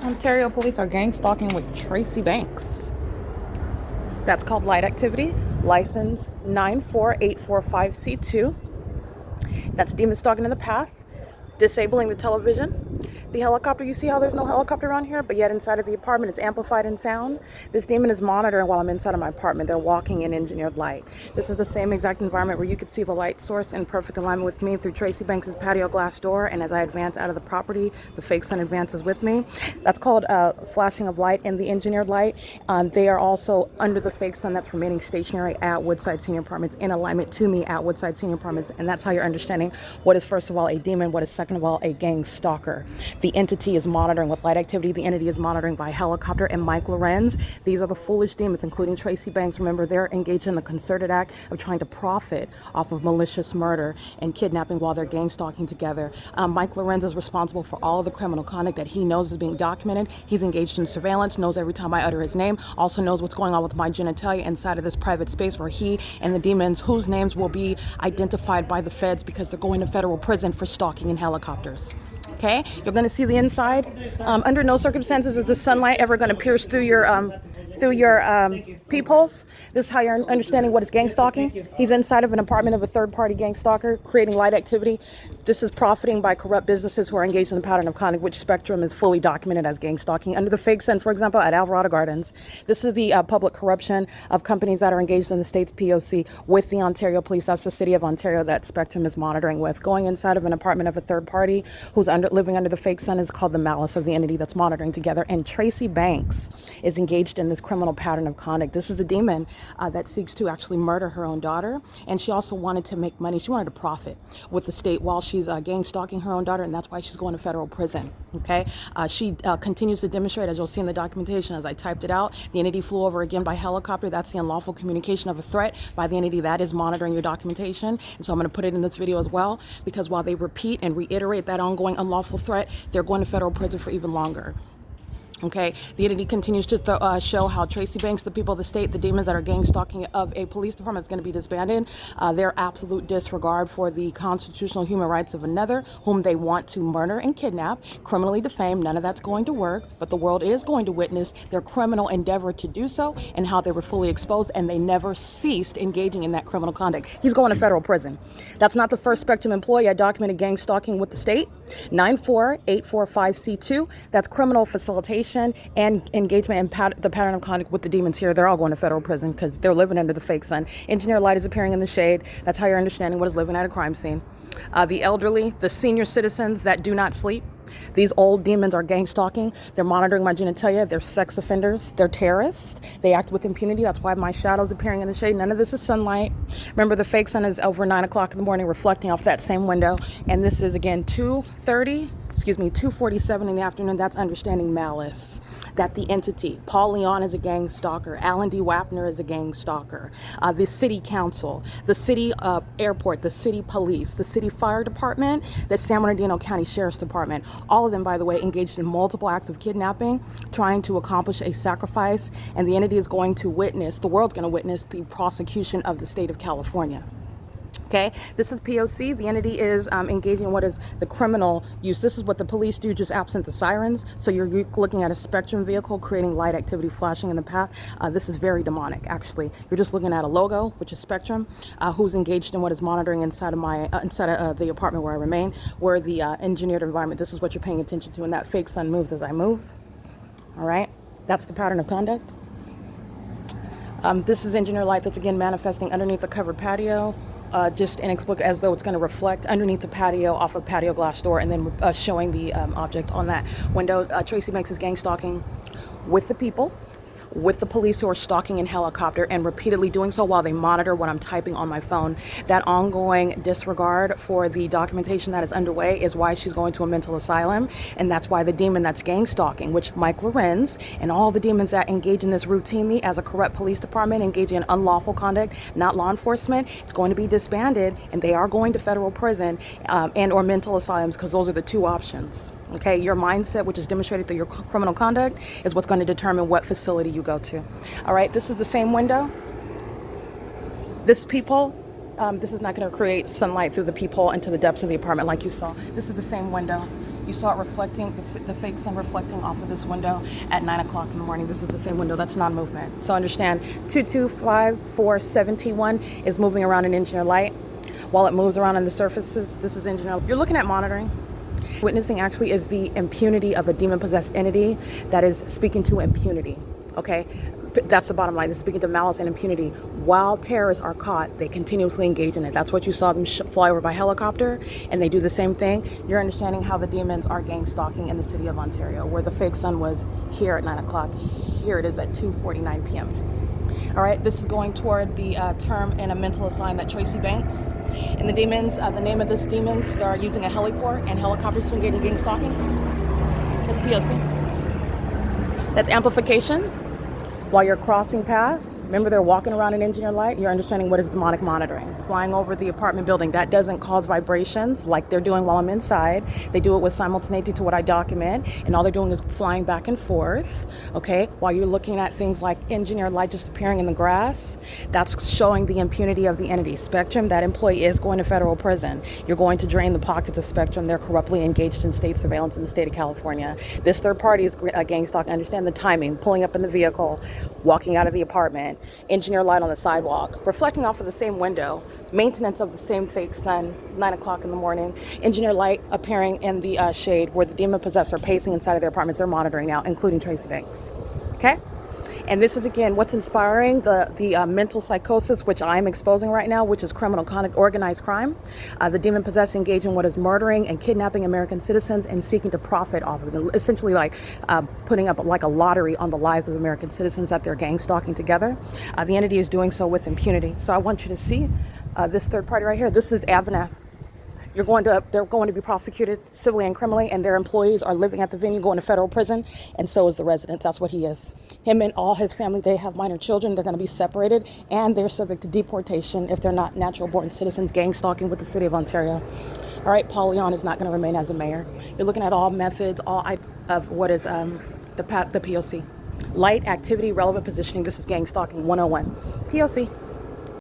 Ontario police are gang stalking with Tracy Banks. That's called light activity. License 94845C2. That's demon stalking in the path. Disabling the television. The helicopter, you see how there's no helicopter around here, but yet inside of the apartment it's amplified in sound. This demon is monitoring while I'm inside of my apartment. They're walking in engineered light. This is the same exact environment where you could see the light source in perfect alignment with me through Tracy Banks' patio glass door, and as I advance out of the property, the fake sun advances with me. That's called flashing of light in the engineered light. They are also under the fake sun that's remaining stationary at Woodside Senior Apartments in alignment to me at Woodside Senior Apartments, and that's how you're understanding what is first of all a demon, what is second of all a gang stalker. The entity is monitoring with light activity. The entity is monitoring by helicopter and Mike Lorenz. These are the foolish demons, including Tracy Banks. Remember, they're engaged in the concerted act of trying to profit off of malicious murder and kidnapping while they're gang stalking together. Mike Lorenz is responsible for all of the criminal conduct that he knows is being documented. He's engaged in surveillance, knows every time I utter his name, also knows what's going on with my genitalia inside of this private space where he and the demons, whose names will be identified by the feds because they're going to federal prison for stalking in helicopters. Okay, you're going to see the inside. Under no circumstances is the sunlight ever going to pierce through your peepholes. This is how you're understanding what is gang stalking. He's inside of an apartment of a third-party gang stalker, creating light activity. This is profiting by corrupt businesses who are engaged in the pattern of conduct, which Spectrum is fully documented as gang stalking. Under the fake sun, for example, at Alvarado Gardens, this is the public corruption of companies that are engaged in the state's P.O.C. with the Ontario Police. That's the city of Ontario that Spectrum is monitoring with. Going inside of an apartment of a third party who's living under the fake sun is called the malice of the entity that's monitoring together. And Tracy Banks is engaged in this criminal pattern of conduct. This is a demon that seeks to actually murder her own daughter, and she also wanted to make money. She wanted to profit with the state while she's gang stalking her own daughter, and that's why she's going to federal prison. Okay, she continues to demonstrate, as you'll see in the documentation as I typed it out. The entity flew over again by helicopter. That's the unlawful communication of a threat by the entity that is monitoring your documentation, and so I'm going to put it in this video as well, because while they repeat and reiterate that ongoing unlawful threat, they're going to federal prison for even longer. Okay, the entity continues to show how Tracy Banks, the people of the state, the demons that are gang stalking of a police department is going to be disbanded. Their absolute disregard for the constitutional human rights of another whom they want to murder and kidnap, criminally defame, none of that's going to work, but the world is going to witness their criminal endeavor to do so and how they were fully exposed and they never ceased engaging in that criminal conduct. He's going to federal prison. That's not the first Spectrum employee I documented gang stalking with the state. 94845C2, that's criminal facilitation and engagement in the pattern of conduct with the demons here. They're all going to federal prison because they're living under the fake sun. Engineer light is appearing in the shade. That's how you're understanding what is living at a crime scene. The elderly, the senior citizens that do not sleep. These old demons are gang stalking. They're monitoring my genitalia. They're sex offenders. They're terrorists. They act with impunity. That's why my shadow's appearing in the shade. None of this is sunlight. Remember, the fake sun is over 9 o'clock in the morning, reflecting off that same window. And this is, again, 2:47 in the afternoon. That's understanding malice. That the entity, Paul Leon is a gang stalker, Alan D. Wapner is a gang stalker, the city council, the city airport, the city police, the city fire department, the San Bernardino County Sheriff's Department, all of them, by the way, engaged in multiple acts of kidnapping, trying to accomplish a sacrifice, and the entity is going to witness, the world's going to witness the prosecution of the state of California. Okay, this is P.O.C. The entity is engaging in what is the criminal use. This is what the police do, just absent the sirens. So you're looking at a Spectrum vehicle creating light activity flashing in the path. This is very demonic, actually. You're just looking at a logo, which is Spectrum, who's engaged in what is monitoring inside of the apartment where I remain, where the engineered environment. This is what you're paying attention to, and that fake sun moves as I move. All right, that's the pattern of conduct. This is engineer light that's again manifesting underneath the covered patio. Just inexplicable, as though it's going to reflect underneath the patio off of patio glass door, and then showing the object on that window. Tracy Banks is gang stalking with the people, with the police who are stalking in helicopter, and repeatedly doing so while they monitor what I'm typing on my phone. That ongoing disregard for the documentation that is underway is why she's going to a mental asylum, and that's why the demon that's gang stalking, which Mike Lorenz and all the demons that engage in this routinely as a corrupt police department, engaging in unlawful conduct, not law enforcement, it's going to be disbanded, and they are going to federal prison and or mental asylums, because those are the two options. Okay, your mindset, which is demonstrated through your criminal conduct, is what's going to determine what facility you go to. All right, this is the same window. This peephole, this is not going to create sunlight through the peephole into the depths of the apartment like you saw. This is the same window. You saw it reflecting, the fake sun reflecting off of this window at 9 o'clock in the morning. This is the same window. That's non-movement. So understand, 2254771 is moving around in engineer light. While it moves around on the surfaces, this is engineer. You're looking at monitoring. Witnessing actually is the impunity of a demon-possessed entity that is speaking to impunity, okay? That's the bottom line. It's speaking to malice and impunity. While terrorists are caught, they continuously engage in it. That's what you saw them fly over by helicopter, and they do the same thing. You're understanding how the demons are gang stalking in the city of Ontario, where the fake sun was here at 9 o'clock. Here it is at 2:49 p.m. All right, this is going toward the term in a mental assignment, Tracy Banks. And the demons, the name of this demons, they are using a heliport and helicopters to engage in gang stalking. That's P.O.C. That's amplification. While you're crossing path, remember they're walking around in engineer light, you're understanding what is demonic monitoring. Flying over the apartment building, that doesn't cause vibrations like they're doing while I'm inside. They do it with simultaneity to what I document, and all they're doing is flying back and forth, okay? While you're looking at things like engineer light just appearing in the grass, that's showing the impunity of the entity. Spectrum, that employee is going to federal prison. You're going to drain the pockets of Spectrum. They're corruptly engaged in state surveillance in the state of California. This third party is gang stalking. Understand the timing, pulling up in the vehicle, walking out of the apartment, engineer light on the sidewalk, reflecting off of the same window, maintenance of the same fake sun, 9 o'clock in the morning, engineer light appearing in the shade where the demon possessor pacing inside of their apartments. They're monitoring now, including Tracy Banks. Okay? And this is, again, what's inspiring the mental psychosis, which I'm exposing right now, which is criminal organized crime. The demon-possessed engage in what is murdering and kidnapping American citizens and seeking to profit off of them, essentially like putting up like a lottery on the lives of American citizens that they're gang stalking together. The entity is doing so with impunity. So I want you to see this third party right here. This is Avanath. They're going to be prosecuted civilly and criminally, and their employees are living at the venue, going to federal prison, and so is the resident. That's what he is. Him and all his family, they have minor children. They're going to be separated, and they're subject to deportation if they're not natural-born citizens, gang stalking with the city of Ontario. All right, Paul Leon is not going to remain as a mayor. You're looking at all methods, of what is the P.O.C. Light, activity, relevant positioning. This is gang stalking 101. P.O.C.